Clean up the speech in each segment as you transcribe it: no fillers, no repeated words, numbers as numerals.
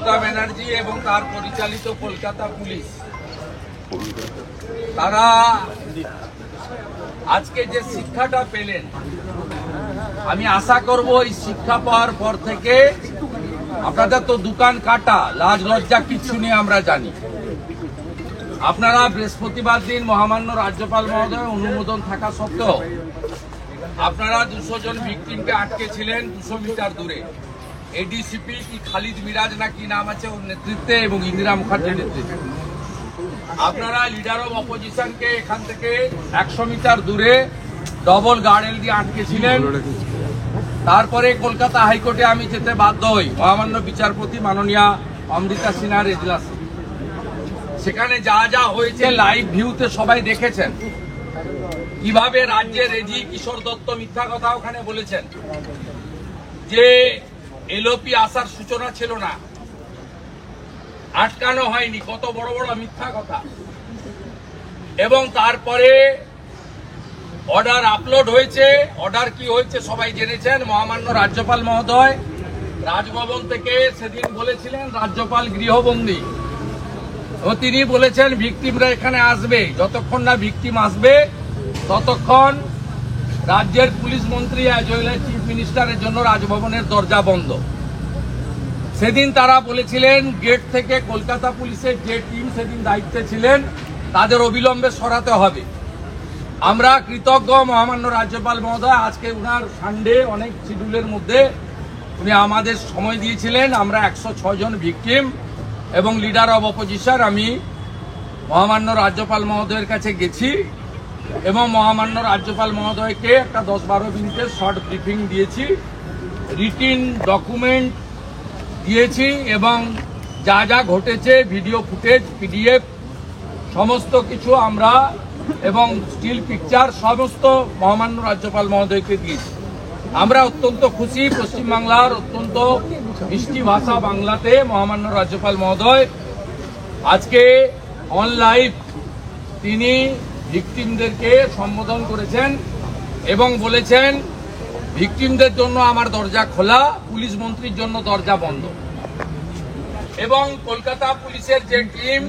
মমতা ব্যানার্জি এবং তার পরিচালিত কলকাতা পুলিশ তারা আজকে যে শিক্ষাটা পেলেন, আমি আশা করব এই শিক্ষা পাওয়ার পর থেকে আপনাদের তো দোকান কাটা, লাজ লজ্জা কিচ্ছু নিয়ে আমরা জানি। আপনারা বৃহস্পতিবার দিন মহামান্য রাজ্যপাল মহোদয় অনুমোদন থাকা সত্ত্বেও আপনারা 200 জন ভিকটিমকে আটকেছিলেন 200 মিটার দূরে। এডিসিপি কি খালিদ মিরাজ না কি নাম আছে ওর নেতৃত্বে এবং ইন্দিরা মুখার্জির নেতৃত্বে আপনারা লিডার অব অপোজিশনকে এখান থেকে 100 মিটার দূরে ডবল গার্ডেল দিয়ে আটকেছিলেন। তারপরে কলকাতা হাইকোর্টে আমি যেতে বাধ্য হই মহামান্য বিচারপতি মাননীয়া অমৃতা সিনহার এজলাসে। সেখানে যা যা হয়েছে লাইভ ভিউতে সবাই দেখেছেন, কিভাবে রাজ্যের রেজি কিশোর দত্ত মিথ্যা কথা ওখানে বলেছেন যে এলওপি আসার সূচনা ছিল না, আটকানো হয়নি, কত বড় বড় মিথ্যা কথা। এবং তারপরে অর্ডার আপলোড হয়েছে। অর্ডার কি হয়েছে সবাই জেনেছেন। মহামান্য রাজ্যপাল মহোদয় রাজভবন থেকে সেদিন বলেছিলেন রাজ্যপাল গৃহবন্দী, ও তিনি বলেছেন ভিকটিমরা এখানে আসবে, যতক্ষণ না ভিকটিম আসবে ততক্ষণ রাজ্যের পুলিশ মন্ত্রী অ্যাজ ওয়েল অ্যাজ চিফ মিনিস্টারের জন্য রাজভবনের দরজা বন্ধ। সেদিন তারা বলেছিলেন গেট থেকে কলকাতা পুলিশের যে টিম সেদিন দায়িত্বে ছিলেন তাদের অবিলম্বে সরাতে হবে। আমরা কৃতজ্ঞ মহামান্য রাজ্যপাল মহোদয়, আজকে উনার সানডে অনেক শিডিউলের মধ্যে উনি আমাদের সময় দিয়েছিলেন। আমরা 106 জন ভিকটিম এবং লিডার অব অপোজিশন আমি মহামান্য রাজ্যপাল মহোদয়ের কাছে গেছি এবং মহামান্য রাজ্যপাল মহোদয়কে একটা 10-12 মিনিটের শর্ট ব্রিফিং দিয়েছি, রিটিন ডকুমেন্ট দিয়েছি এবং যা যা ঘটেছে ভিডিও ফুটেজ, পিডিএফ সমস্ত কিছু আমরা এবং স্টিল পিকচার সমস্ত মহামান্য রাজ্যপাল মহোদয়কে দিয়েছি। আমরা অত্যন্ত খুশি। পশ্চিমবাংলার অত্যন্ত মিষ্টি ভাষা বাংলাতে মহামান্য রাজ্যপাল মহোদয় আজকে অন লাইভ তিনি ভিকটিমদেরকে সম্বোধন করেছেন এবং বলেছেন ভিকটিমদের জন্য আমার দরজা খোলা, পুলিশ মন্ত্রীর জন্য দরজা বন্ধ। এবং কলকাতা পুলিশের যে টিম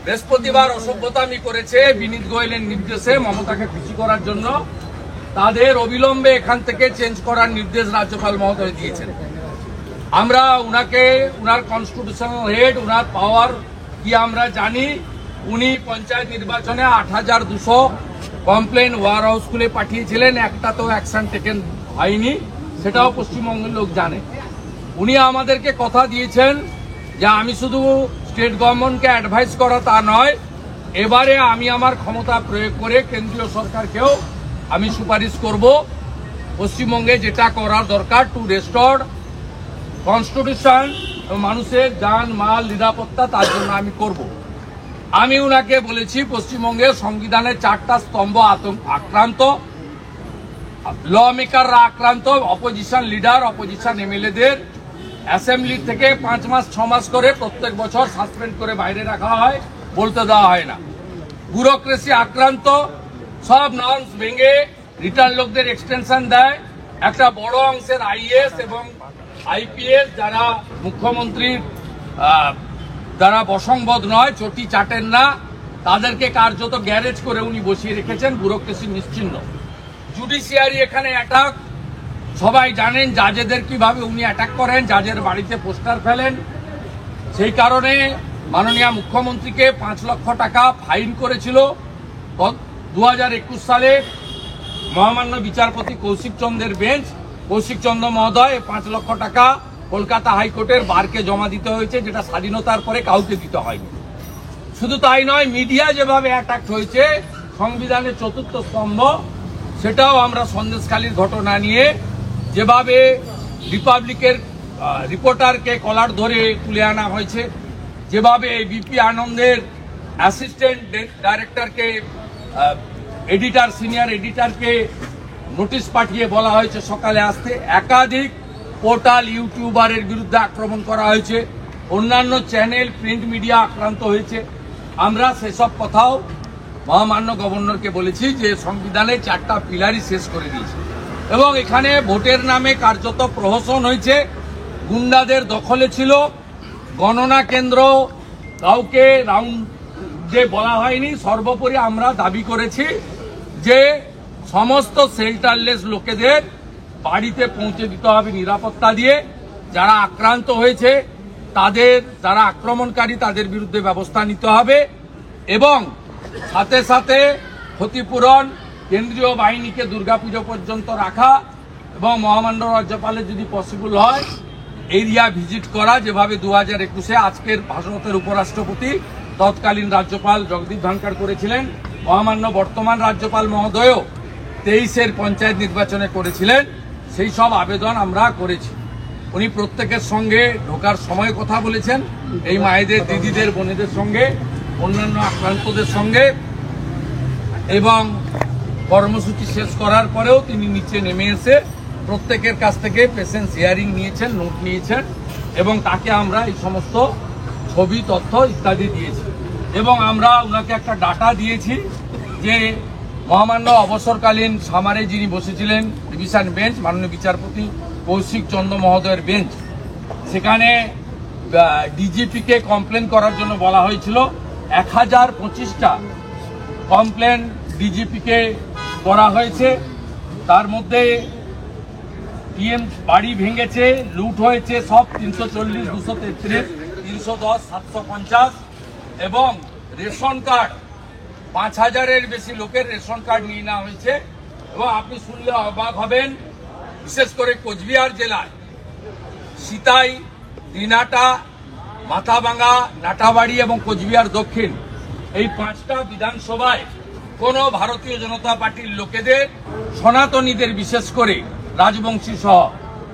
বৃহস্পতিবার অসভ্যতামি করেছে বিনীত গোয়েলের নির্দেশে মমতাকে খুশি করার জন্য, তাদের অবিলম্বে এখান থেকে চেঞ্জ করার নির্দেশ রাজ্যপাল মহোদয় দিয়েছেন। আমরা উনাকে উনার কনস্টিটিউশনাল হেড, উনার পাওয়ার কি আমরা জানি। উনি পঞ্চায়েত নির্বাচনে 8200 কমপ্লেন ওয়ার হাউস খুলে পাঠিয়েছিলেন, একটা তো অ্যাকশন টেকেন হয়নি, সেটাও পশ্চিমবঙ্গের লোক জানে। উনি আমাদেরকে কথা দিয়েছেন যে আমি শুধু স্টেট গভর্নমেন্টকে অ্যাডভাইস করা তা নয়, এবারে আমি আমার ক্ষমতা প্রয়োগ করে কেন্দ্রীয় সরকারকেও আমি সুপারিশ করব পশ্চিমবঙ্গে যেটা করার দরকার টু রেস্টোর কনস্টিটিউশন, মানুষের জান মাল নিরাপত্তা, তার জন্য আমি করব। আমি উনাকে বলেছি পশ্চিমবঙ্গের সংবিধানের 4টা স্তম্ভ আক্রান্ত, ল মেকাররা আক্রান্ত, অপোজিশন লিডার অপোজিশন এমএলএদের অ্যাসেম্বলি থেকে 5 মাস 6 মাস করে প্রত্যেক বছর সাসপেন্ড করে বাইরে রাখা হয়, বলতে দেওয়া হয় না। ব্যুরোক্রেসি আক্রান্ত, সব নর্মস ভেঙে রিটার্ন লোকদের এক্সটেনশন দেয়। একটা বড় অংশের আইএএস এবং আইপিএস যারা মুখ্যমন্ত্রীর যারা বসংবদ নয়, চটি চাটেন না, তাদেরকে কার্যত গ্যারেজ করে উনি বসিয়ে রেখেছেন, ব্যুরোক্রেসি নিশ্চিহ্ন। জুডিশিয়ারি এখানে অ্যাটাক, সবাই জানেন জাজেদের কিভাবে উনি অ্যাটাক করেন, জাজের বাড়িতে পোস্টার ফেলেন। সেই কারণে মাননীয় মুখ্যমন্ত্রীকে 5 লক্ষ টাকা ফাইন করেছিল 2021 সালে মহামান্য বিচারপতি কৌশিক চন্দ্রের বেঞ্চ। কৌশিক চন্দ্র মহোদয় 5 লক্ষ টাকা কলকাতা হাইকোর্টের বারকে জমা দিতে হয়েছে, যেটা স্বাধীনতার পরে কাউকে দিতে হয়নি। শুধু তাই নয়, মিডিয়া যেভাবে অ্যাটাক হয়েছে, সংবিধানের 4র্থ স্তম্ভ, সেটাও আমরা সন্দেশখালীর ঘটনা নিয়ে যেভাবে রিপাবলিকের রিপোর্টারকে কলার ধরে তুলে আনা হয়েছে, যেভাবে বিপি আনন্দের অ্যাসিস্ট্যান্ট ডাইরেক্টরকে এডিটর সিনিয়র এডিটরকে নোটিশ পাঠিয়ে বলা হয়েছে সকালে আসতে, একাধিক পোর্টাল ইউটিউবারের বিরুদ্ধে আক্রমণ করা হয়েছে, অন্যান্য চ্যানেল প্রিন্ট মিডিয়া আক্রান্ত হয়েছে। আমরা সেসব কথাও মহামান্য গভর্নরকে বলেছি যে সংবিধানের 4টা পিলারই শেষ করে দিয়েছে এবং এখানে ভোটের নামে কার্যত প্রহসন হয়েছে, গুন্ডাদের দখলে ছিল, গণনা কেন্দ্র কাউকে রাউন্ড যে বলা হয়নি। সর্বোপরি আমরা দাবি করেছি যে সমস্ত শেল্টারলেস লোকেদের বাড়িতে পৌঁছে দিতে হবে নিরাপত্তা দিয়ে। যারা আক্রান্ত হয়েছে তাদের, যারা আক্রমণকারী তাদের বিরুদ্ধে ব্যবস্থা নিতে হবে এবং সাথে সাথে ক্ষতিপূরণ কেন্দ্রীয় বাহিনীকে দুর্গাপুজো পর্যন্ত রাখা এবং মহামান্য রাজ্যপালের যদি পসিবল হয় এরিয়া ভিজিট করা, যেভাবে 2021-এ আজকের ভাষণের উপরাষ্ট্রপতি তৎকালীন রাজ্যপাল জগদীপ ধনখড় করেছিলেন। মহামান্য বর্তমান রাজ্যপাল মহোদয়ও 23-এর পঞ্চায়েত নির্বাচনে করেছিলেন। সেই সব আবেদন আমরা করেছি। উনি প্রত্যেকের সঙ্গে ঢোকার সময় কথা বলেছেন, এই মায়েদের, দিদিদের, বোনেদের সঙ্গে, অন্যান্য আক্রান্তদের সঙ্গে, এবং কর্মসূচি শেষ করার পরেও তিনি নিচে নেমে এসে প্রত্যেকের কাছ থেকে পেশেন্স হিয়ারিং নিয়েছেন, নোট নিয়েছেন এবং তাকে আমরা এই সমস্ত ছবি, তথ্য ইত্যাদি দিয়েছি এবং আমরা ওনাকে একটা ডাটা দিয়েছি যে মহামান্য অবসরকালীন সামারে যিনি বসেছিলেন ডিভিশন বেঞ্চ, মাননীয় বিচারপতি কৌশিক চন্দ্র মহোদয়ের বেঞ্চ, সেখানে ডিজিপিকে কমপ্লেন করার জন্য বলা হয়েছিল। 1025টা কমপ্লেন ডিজিপিকে করা হয়েছে। তার মধ্যে টিএম বাড়ি ভেঙেছে, লুট হয়েছে সব 340, 233, 310, 750 এবং রেশন কার্ড 5000-এর বেশি লোকের রেশন কার্ড নিয়ে নেওয়া হয়েছে। এবং আপনি শুনলে অবাক হবেন, বিশেষ করে কোচবিহার জেলায় সিতাই, দিনাটা, মাথাভাঙা, নাটাবাড়ি এবং কোচবিহার দক্ষিণ, এই 5টা বিধানসভায় কোনো ভারতীয় জনতা পার্টির লোকেদের, সনাতনীদের বিশেষ করে রাজবংশী সহ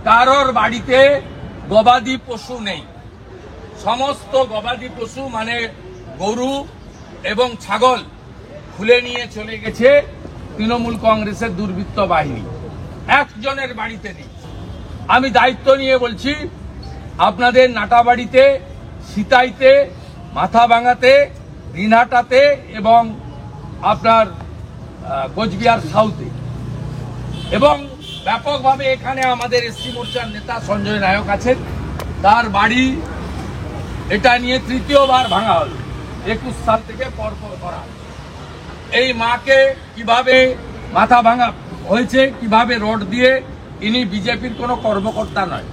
কারোর বাড়িতে গবাদি পশু নেই। সমস্ত গবাদি পশু মানে গরু এবং ছাগল খুলে নিয়ে চলে গেছে তৃণমূল কংগ্রেসের দুর্বৃত্ত বাহিনী। একজনের বাড়িতে নেই। আমি দায়িত্ব নিয়ে বলছি, আপনাদের নাটাবাড়িতে, সিতাইতে, মাথাভাঙাতে, দিনহাটাতে এবং আপনার কোচবিহার সাউথে এবং ব্যাপকভাবে এখানে আমাদের এসসি মোর্চার নেতা সঞ্জয় নায়ক আছেন, তার বাড়ি এটা নিয়ে 3য়-বার ভাঙা হল। 21 সাল থেকে পরপর করা। এই মাকে কিভাবে মাথা ভাঙা হয়েছে, কিভাবে রড দিয়ে, ইনি বিজেপির কোনো কর্মকর্তা নয়,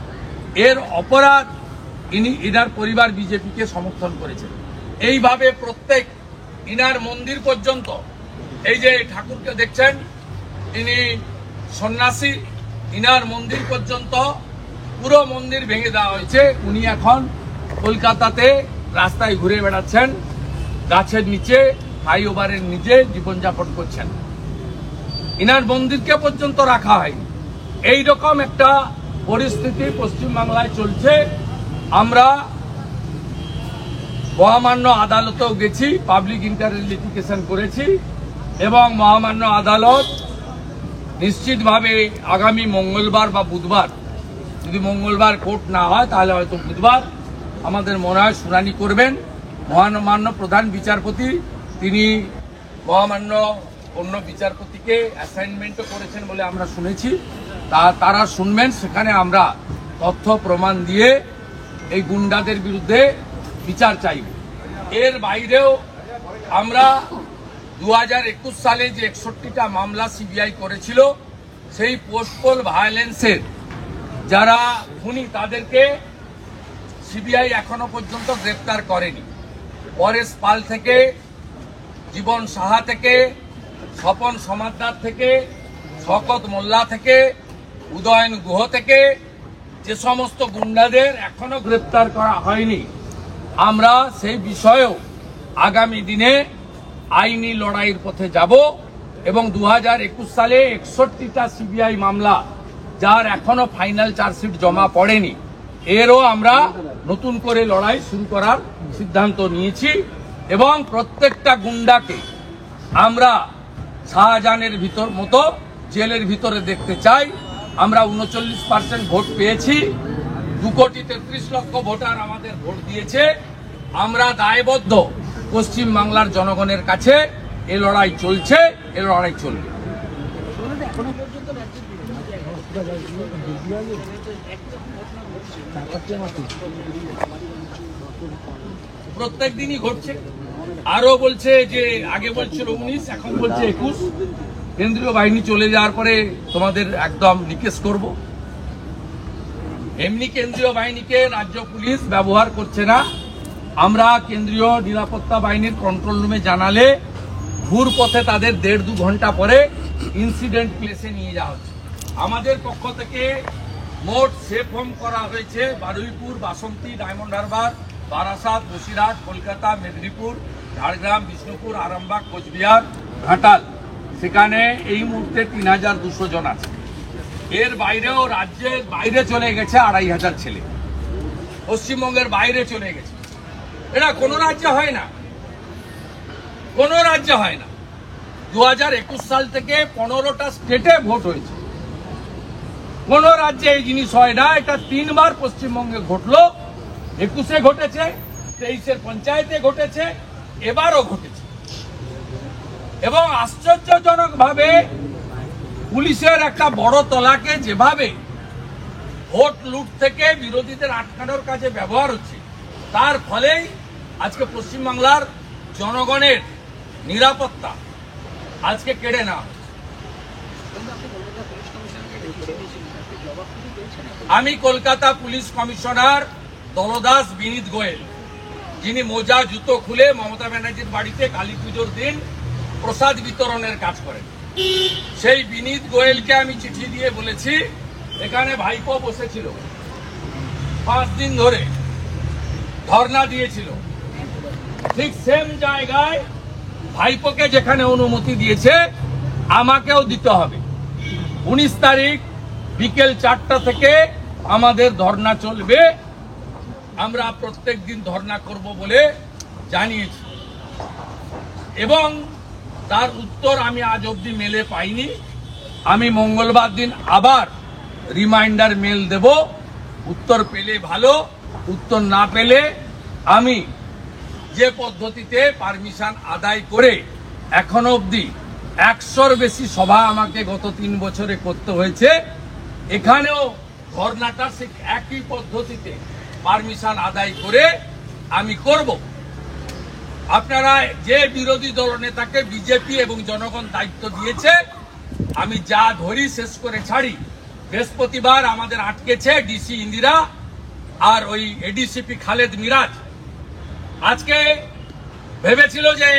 এর অপরাধ ইনার পরিবার বিজেপিকে সমর্থন করেছে। এইভাবে প্রত্যেক ইনার মন্দির পর্যন্ত, এই যে ঠাকুরকে দেখছেন ইনি সন্ন্যাসী, ইনার মন্দির পর্যন্ত পুরো মন্দির ভেঙে দেওয়া হয়েছে। উনি এখন কলকাতাতে রাস্তায় ঘুরে বেড়াচ্ছেন, গাছের নিচে, ফ্লাইওভারের নিচে জীবনযাপন করছেন। ইনার মন্দিরকে পর্যন্ত রাখা হয়নি। এইরকম একটা পরিস্থিতি পশ্চিমবাংলায় চলছে। আমরা মহামান্য আদালতেও গেছি, পাবলিক ইন্টারেস্ট লিটিগেশন করেছি এবং মহামান্য আদালত নিশ্চিতভাবে আগামী মঙ্গলবার বা বুধবার, যদি মঙ্গলবার কোর্ট না হয় তাহলে হয়তো বুধবার আমাদের মনে হয় শুনানি করবেন। মহামান্য প্রধান বিচারপতি তিনি মহামান্য অন্য বিচারপতিকে অ্যাসাইনমেন্টও করেছেন বলে আমরা শুনেছি, তারা শুনবেন। সেখানে আমরা তথ্য প্রমাণ দিয়ে এই গুন্ডাদের বিরুদ্ধে বিচার চাইব। এর বাইরেও আমরা 2021 সালে যে 61টা মামলা সিবিআই করেছিল, সেই পোস্টপোল ভায়োলেন্সের যারা খুনি তাদেরকে সিবিআই এখনো পর্যন্ত গ্রেপ্তার করেনি। পরেশ পাল থেকে, জীবন সাহা থেকে, স্বপন সমাদ্দার থেকে, শকত মোল্লা থেকে, উদয়ন গুহ থেকে যে সমস্ত গুন্ডাদের এখনো গ্রেপ্তার করা হয়নি, আমরা সেই বিষয়েও আগামী দিনে আইনি লড়াইয়ের পথে যাব এবং 2021 সালে 61টা সিবিআই মামলা যার এখনো ফাইনাল চার্জশিট জমা পড়েনি, এরও আমরা নতুন করে লড়াই শুরু করার সিদ্ধান্ত নিয়েছি এবং প্রত্যেকটা গুন্ডাকে আমরা শাহজাহানের মতো জেলের ভিতরে দেখতে চাই। আমরা 39% ভোট পেয়েছি, 2,33,00,000 ভোটার আমাদের ভোট দিয়েছে। আমরা দায়বদ্ধ পশ্চিমবাংলার জনগণের কাছে। এ লড়াই চলছে, এ লড়াই চলবে। প্রত্যেক দিনই ঘটছে। আরো বলছে যে আগে বলছিল 19, এখন বলছে 21। কেন্দ্রীয় বাহিনী চলে যাওয়ার পরে তোমাদের একদম নিকেশ করব। এমনি কেন্দ্রীয় বাহিনীকে রাজ্য পুলিশ ব্যবহার করছে না। আমরা কেন্দ্রীয় নিরাপত্তা বাহিনীর কন্ট্রোল রুমে জানালে ঘুর পথে তাদের 1.5-2 ঘন্টা পরে ইনসিডেন্ট প্লেসে নিয়ে যাওয়া হচ্ছে। আমাদের পক্ষ থেকে মোট সেফ হোম করা হয়েছে বারুইপুর, বাসন্তী, ডায়মন্ড হারবার, বারাসাত, বসিরহাট, কলকাতা, মেদিনীপুর, ঝাড়গ্রাম, বিষ্ণুপুর, আরামবাগ, কোচবিহার, ঘাটাল। সেখানে এই মুহূর্তে 3200 জন আছে। এর বাইরেও রাজ্যের বাইরে চলে গেছে 2500 ছেলে, পশ্চিমবঙ্গের বাইরে চলে গেছে। এটা কোনো রাজ্যে হয় না, কোনো রাজ্যে হয় না। 2021 সাল থেকে 15টা স্টেটে ভোট হয়েছে, কোন রাজ্যে এই জিনিস হয় না। এটা 3 বার পশ্চিমবঙ্গে ঘটলো, 21-এ ঘটেছে, 23-এর পঞ্চায়েতে ঘটেছে, এবারও ঘটেছে। এবং আশ্চর্যজনক ভাবে পুলিশের একটা বড় তলাকে যেভাবে ভোট লুট থেকে বিরোধীদের আটকানোর কাজে ব্যবহার হচ্ছে, তার ফলেই আজকে পশ্চিমবাংলার জনগণের নিরাপত্তা আজকে কেড়ে নেওয়া। আমি কলকাতা পুলিশ কমিশনার দলদাস বিনীত গোয়েল, যিনি মোজা জুতো খুলে মমতা ব্যানার্জির বাড়িতে কালী পুজোর দিন প্রসাদ বিতরণের কাজ করেন, সেই বিনীত গোয়েলকে আমি চিঠি দিয়ে বলেছি, এখানে ভাইপো বসেছিল 5 দিন ধরে ধর্ণা দিয়েছিল, ঠিক সেম জায়গায় ভাইপোকে যেখানে অনুমতি দিয়েছে আমাকেও দিতে হবে। 19 তারিখ বিকেল 4টা থেকে আমাদের ধর্ণা চলবে। আমরা প্রত্যেক দিন ধর্ণা করব বলে জানিয়েছি এবং তার উত্তর আমি আজ অবধি মেলে পাইনি। আমি মঙ্গলবার দিন আবার রিমাইন্ডার মেল দেব। উত্তর পেলে ভালো, উত্তর না পেলে আমি যে পদ্ধতিতে পারমিশন আদায় করে এখনো অবধি 100-র বেশি সভা আমাকে গত 3 বছরে করতে হয়েছে, এখানেও ধর্নাটা ঠিক একই পদ্ধতিতে পারমিশন আদায় করে আমি করব। আপনারা যে বিরোধী দলনেতাকে বিজেপি এবং জনগণ দায়িত্ব দিয়েছে, আমি যা ধরি শেষ করে ছাড়ি। বৃহস্পতিবার আমাদের আটকেছে ডিসি ইন্দিরা আর ওই এডিসিপি খালেদ মিরাজ। আজকে ভেবেছিল যে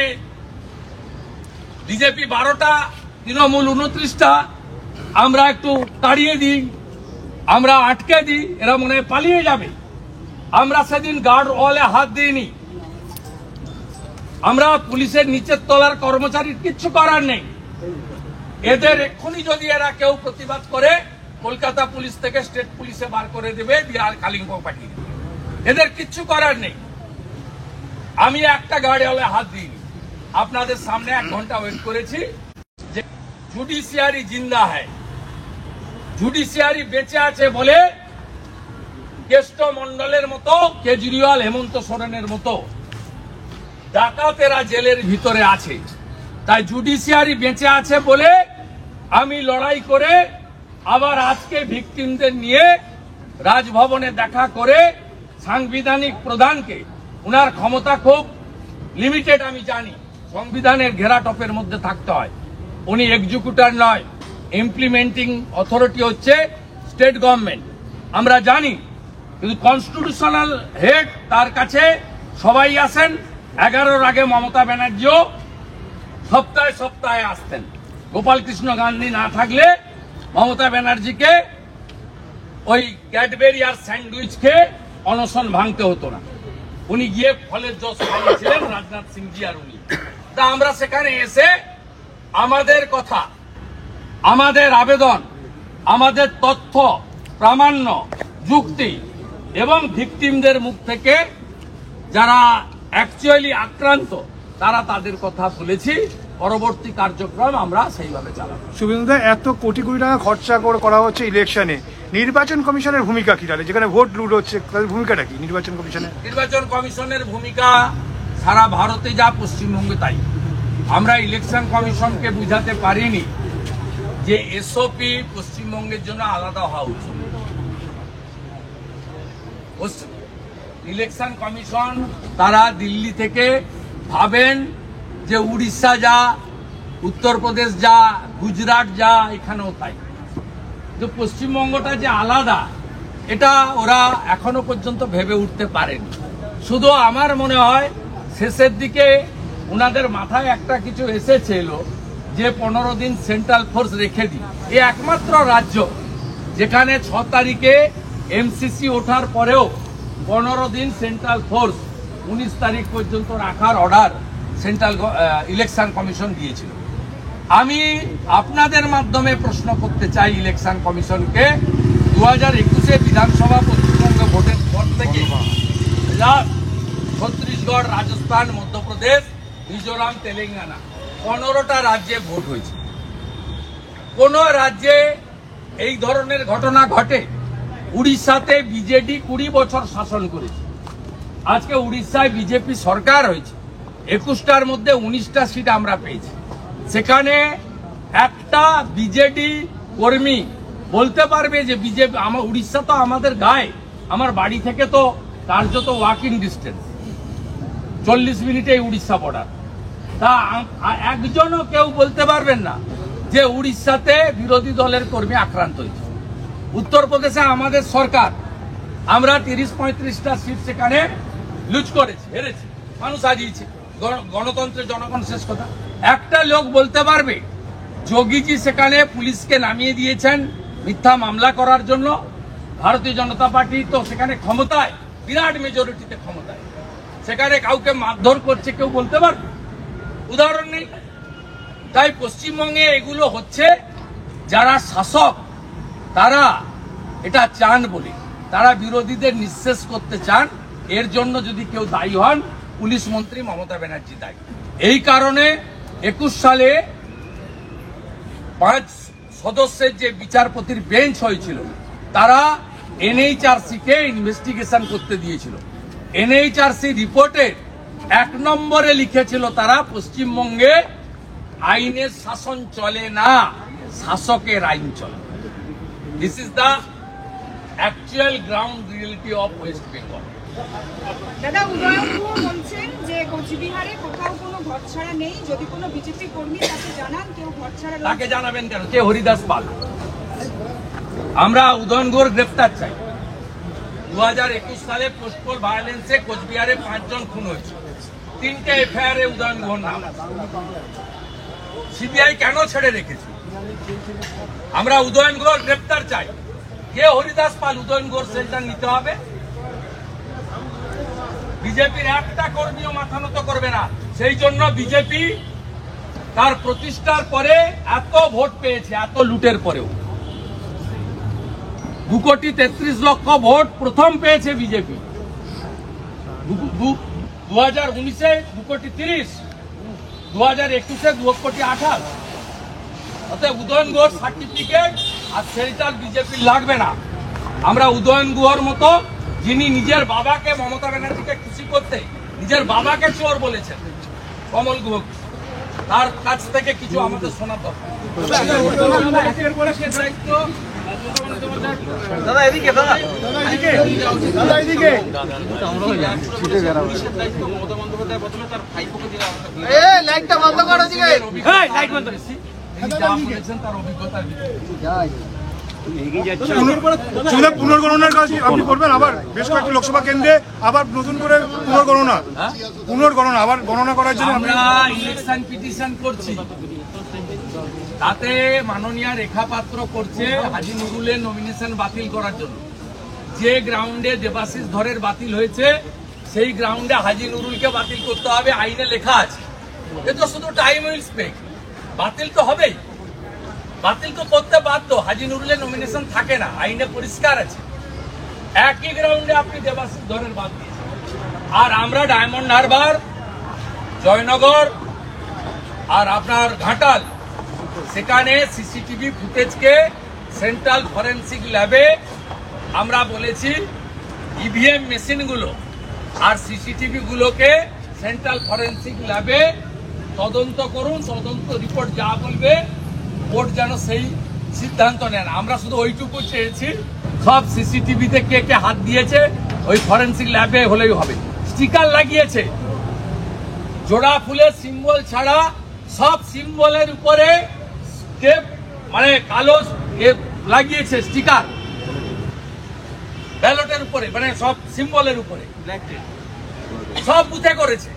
বিজেপি 12টা, তৃণমূল 29টা, আমরা একটু তাড়িয়ে দিই, আমরা আটকে দিই, এরা মনে হয় পালিয়ে যাবে। আমরা সেদিন গার্ড ওয়ালে হাত দিইনি। আমরা পুলিশের নিচের তলার কর্মচারীর কিচ্ছু করার নেই। এদের এক্ষুনি যদি এরা কেউ প্রতিবাদ করে, কলকাতা পুলিশ থেকে স্টেট পুলিশে বার করে দেবে, বিহার কালিম্পং পাঠিয়ে দেবে। এদের কিচ্ছু করার নেই। আমি একটা গার্ড ওয়ালে হাত দিইনি। আপনাদের সামনে 1 ঘন্টা ওয়েট করেছি যে জুডিশিয়ারি জিন্দা হয়, জুডিশিয়ারি বেঁচে আছে বলে কেষ্ট মন্ডলের মতো, কেজরিওয়াল, হেমন্ত সোরেনের মতো ডাকাতেরা জেলের ভিতরে আছে। তাই জুডিশিয়ারি বেঁচে আছে বলে আমি লড়াই করে আবার আজকে ভিকটিমদের নিয়ে রাজভবনে দেখা করে সাংবিধানিক প্রধানকে, উনার ক্ষমতা খুব লিমিটেড আমি জানি, সংবিধানের ঘেরাটপের মধ্যে থাকতে হয়, উনি এক্সিকিউটর নয়, ইমপ্লিমেন্টিং অথরিটি হচ্ছে স্টেট গভর্নমেন্ট, আমরা জানি। কিন্তু কনস্টিটিউশনাল হেড তার কাছে সবাই আসেন। 11-র আগে মমতা ব্যানার্জিও সপ্তাহে সপ্তাহে আসতেন। গোপাল কৃষ্ণ গান্ধী না থাকলে মমতা ব্যানার্জিকে ওই ক্যাডবেরি আর স্যান্ডউইচ খেয়ে অনশন ভাঙতে হতো না। উনি গিয়ে ফলের জস খাইয়েছিলেন রাজনাথ সিংজি আর উনি। তা আমরা সেখানে এসে আমাদের কথা, আমাদের আবেদন, আমাদের তথ্য, প্রামাণ্য, যুক্তি এবং ভিকটিমদের মুখ থেকে যারা অ্যাকচুয়ালি আক্রান্ত তারা তাদের কথা বলেছি। পরবর্তী কার্যক্রম আমরা সেইভাবে চালাবো। শুভেন্দুদা, এত কোটি কোটি টাকা খরচা করা হচ্ছে ইলেকশনে, নির্বাচন কমিশনের ভূমিকা কি তাহলে? যেখানে ভোট লুট হচ্ছে, তাদের ভূমিকাটা কি নির্বাচন কমিশনের? নির্বাচন কমিশনের ভূমিকা সারা ভারতে যা, পশ্চিমবঙ্গে তাই। আমরা ইলেকশন কমিশনকে বুঝাতে পারিনি যে এসওপি পশ্চিমবঙ্গের জন্য আলাদা হওয়া উচিত। ইলেকশন কমিশন তারা দিল্লি থেকে ভাবেন যে উড়িষ্যা যা, উত্তরপ্রদেশ যা, গুজরাট যা, এখানেও তাই। যে পশ্চিমবঙ্গটা যে আলাদা, এটা ওরা এখনো পর্যন্ত ভেবে উঠতে পারেনি। শুধু আমার মনে হয় শেষের দিকে ওনাদের মাথায় একটা কিছু এসেছিল যে 15 দিন সেন্ট্রাল ফোর্স রেখে দিই। এই একমাত্র রাজ্য যেখানে 6 তারিখে এমসিসি ওঠার পরেও 15 দিন সেন্ট্রাল ফোর্স 19 তারিখ পর্যন্ত রাখার অর্ডার সেন্ট্রাল ইলেকশন কমিশন দিয়েছিল। আমি আপনাদের মাধ্যমে প্রশ্ন করতে চাই ইলেকশন কমিশনকে, 2021 বিধানসভা পশ্চিমবঙ্গ ভোটের পর থেকে ছত্তিশগড়, রাজস্থান, মধ্যপ্রদেশ, মিজোরাম, তেলেঙ্গানা 15টা রাজ্যে ভোট হয়েছে। কোন রাজ্যে এই ধরনের ঘটনা ঘটে? উড়িষ্যাতে বিজেডি 20 বছর শাসন করেছে। আজকে উড়িষ্যায় বিজেপি সরকার হয়েছে, 21টার মধ্যে 19টা সিট আমরা পেয়েছি। সেখানে একটা বিজেডি কর্মী বলতে পারবে যে বিজেপি, আমার উড়িষ্যা তো আমাদের গায়ে, আমার বাড়ি থেকে তো কার্যত ওয়াকিং ডিস্টেন্স, 40 মিনিটে উড়িষ্যা বর্ডার। তা একজনও কেউ বলতে পারবেন না যে উড়িষ্যাতে বিরোধী দলের কর্মী আক্রান্ত হয়েছে। উত্তরপ্রদেশে আমাদের সরকার, আমরা 30-35টা সিট সেখানে লুজ করেছি, হেরেছি, মানুষ হারিয়েছে। গণতন্ত্রের জনগণ শেষ কথা। একটা লোক বলতে পারবে যোগীজি সেখানে পুলিশকে নামিয়ে দিয়েছেন মিথ্যা মামলা করার জন্য? ভারতীয় জনতা পার্টি তো সেখানে ক্ষমতায়, বিরাট মেজরিটিতে ক্ষমতায়, সেখানে কাউকে মারধর করছে কেউ বলতে পারবে? উদাহরণ নেই। তাই পশ্চিমবঙ্গে এগুলো হচ্ছে যারা শাসক তারা এটা চান বলে, তারা বিরোধীদের নিঃশেষ করতে চান। এর জন্য যদি কেউ দায়ী হন, পুলিশ মন্ত্রী মমতা ব্যানার্জি দায়ী। এই কারণে 21 সালে 5 সদস্যের যে বিচারপতির বেঞ্চ হয়েছিল, তারা এনএইচআরসি কে ইনভেস্টিগেশন করতে দিয়েছিল। এনএইচআরসি রিপোর্টে 1 নম্বরে লিখেছিল তারা, পশ্চিমবঙ্গে আইনের শাসন চলে না, শাসকের আইন চলে। This is the actual ground reality of West Bengal. দাদা, উদয়নগুহ বলছেন যে কোচবিহারে কোথাও কোনো ঘরছাড়া নেই, যদি কোনো বিজেপি কর্মী তাকে জানান কেউ ঘরছাড়া, তাকে জানাবেন কেন? কে? হরিদাস পাল। আমরা উদয়নগুহর গ্রেফতার চাই। 2021 সালে পোস্টপোল ভায়োলেন্সে কোচবিহারে 5 জন খুন হয়েছে, 3টে এফআইআর এ উদয়নগুহর নাম। সিবিআই কেন ছেড়ে রেখেছে? আমরা উদয়নগুহর গ্রেফতার চাই। কে হরিদাস পাল? উদয়নগুহর সেন্টার নিতে হবে। বিজেপির একটা কর্মীও মাথা নত করবে না। সেই জন্য বিজেপি তার প্রতিষ্ঠার পরে এত ভোট পেয়েছে, এত লুটের পরেও 2,33,00,000 ভোট প্রথম পেয়েছে বিজেপি। 2019-এ 2,30,00,000, 2021-এ 2,28,00,000। অতএব উদয়নগুহর সার্টিফিকেট আর সেন্ট্রাল বিজেপির লাগবে না। আমরা উদয়নগুহর মতো, যিনি নিজের বাবাকে, মমতা ব্যানার্জিকে খুশি করতে নিজের বাবাকে চোর বলেছেন, কমল গুহ, তার কাছ থেকে কিছু আমাদের শোনার দরকার। দাদা এদিকে, দাদা এদিকে। লাইটটা বন্ধ করো। লাইট বন্ধ। তার অভিজ্ঞতার পুনর্গণনার কাজ আপনি করবেন? আবার বেশ কয়েকটি লোকসভা কেন্দ্রে আবার নতুন করে পুনর্গণনা আবার গণনা করার জন্য আমরা ইলেকশন পিটিশন করছি। তাতে মাননীয় রেখা পাত্র করছে হাজী নুরুলের নমিনেশন বাতিল করার জন্য। যে গ্রাউন্ডে দেবাশিস ধরের বাতিল হয়েছে, সেই গ্রাউন্ডে হাজী নুরুলকে বাতিল করতে হবে, আইনে লেখা আছে। এ তো শুধু টাইম উইল স্পেক, বাতিল তো হবেই, বাতিল তো করতে বাধ্য। হাজী নুরুলের নমিনেশন থাকে না, আইনে পরিষ্কার আছে। একই গ্রাউন্ডে আপনি দেবাশিস ধরের বাদ দিয়েছেন। আর আমরা ডায়মন্ড হারবার, জয়নগর আর আপনার ঘাটাল, সেখানে সিসিটিভি ফুটেজকে সেন্ট্রাল ফরেন্সিক ল্যাবে আমরা বলেছি ইভিএম মেশিনগুলো আর সিসিটিভি গুলোকে সেন্ট্রাল ফরেন্সিক ল্যাবে তদন্ত করুন। তদন্ত রিপোর্ট যা বলবে কোর্ট যেন সেই সিদ্ধান্ত নেন। আমরা শুধু ওইটুকু চেয়েছি, সব সিসিটিভিতে কে কে হাত দিয়েছে ওই ফরেন্সিক ল্যাবে হলেই হবে। স্টিকার লাগিয়েছে, জোড়া ফুলের সিম্বল ছাড়া সব সিম্বলের উপরে মানে কালো লাগিয়েছে স্টিকার, ব্যালটের উপরে, মানে সব সিম্বলের উপরে সব বুথে করেছে।